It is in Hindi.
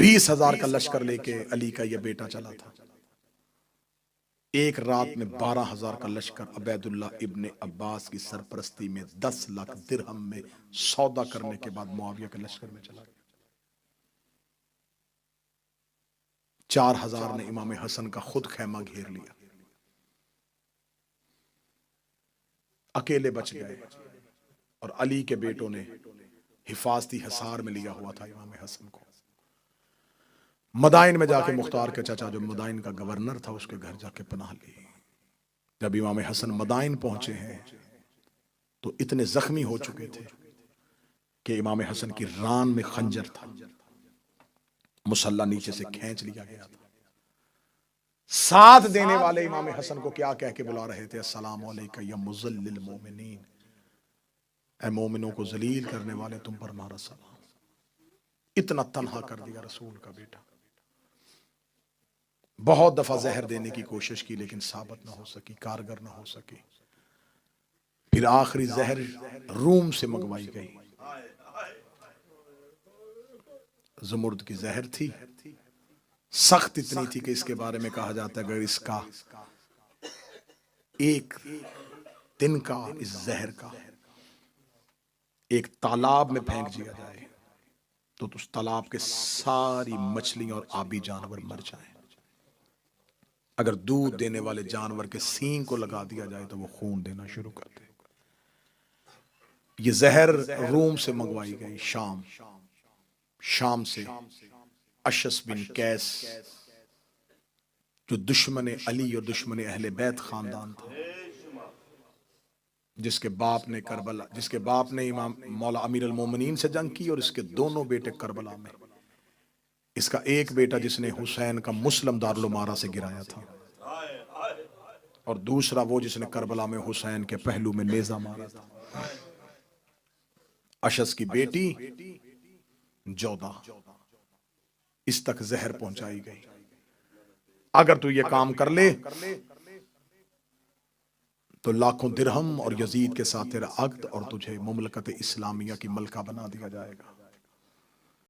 20,000 का लश्कर लेके अली का यह बेटा चला था। एक रात में 12,000 का लश्कर अबैदुल्ला इब्ने अब्बास की सरपरस्ती में 10 लाख दिरहम में सौदा करने के बाद मुआविया के लश्कर में चला गया। 4,000 ने इमाम हसन का खुद खैमा घेर लिया, अकेले बच गए। और अली के बेटों ने हिफाजती हिसार में लिया हुआ था इमाम हसन को। मदाइन में जाके मुख्तार के चाचा जो मदाइन का गवर्नर था उसके घर जाके पनाह ली। जब इमाम हसन मदाइन पहुंचे हैं तो इतने जख्मी हो चुके थे कि इमाम हसन की रान में खंजर था, मुसल्ला नीचे से खींच लिया गया था। साथ देने वाले इमाम हसन को क्या कह के बुला रहे थे? अस्सलामु अलैका या मुज़ल्लिल मोमिनीन, ऐ मोमिनों को जलील करने वाले तुम पर हमारा सलाम। इतना तन्हा कर दिया रसूल का बेटा। बहुत दफा जहर देने की कोशिश की लेकिन साबित ना हो सकी, कारगर ना हो सकी। फिर आखिरी जहर रूम से मंगवाई गई। ज़मुर्द की जहर थी, सख्त इतनी थी कि इसके बारे में कहा जाता है अगर इसका एक दिन का इस जहर का एक तालाब में फेंक दिया जाए तो उस तालाब के सारी मछलियां और आबी जानवर मर जाएं। अगर दूध देने वाले जानवर के सींग को लगा दिया जाए तो वो खून देना शुरू कर दे। ये जहर रूम से मंगवाई गई, शाम से। अशस बिन कैस जो दुश्मन अली और दुश्मन अहले बैत खानदान था, जिसके बाप ने इमाम मौला अमीर अल मोमिनीन से जंग की और इसके दोनों बेटे करबला में। इसका एक बेटा जिसने हुसैन का मुस्लिम दारुल उमारा से गिराया था और दूसरा वो जिसने करबला में हुसैन के पहलू में नेजा मारा था। अशस की बेटी जोधा, इस तक जहर पहुंचाई गई। अगर तू ये काम कर ले तो लाखों दिरहम और यजीद के साथ तेरा अक्द और तुझे मुमलकत इस्लामिया की मलका बना दिया जाएगा।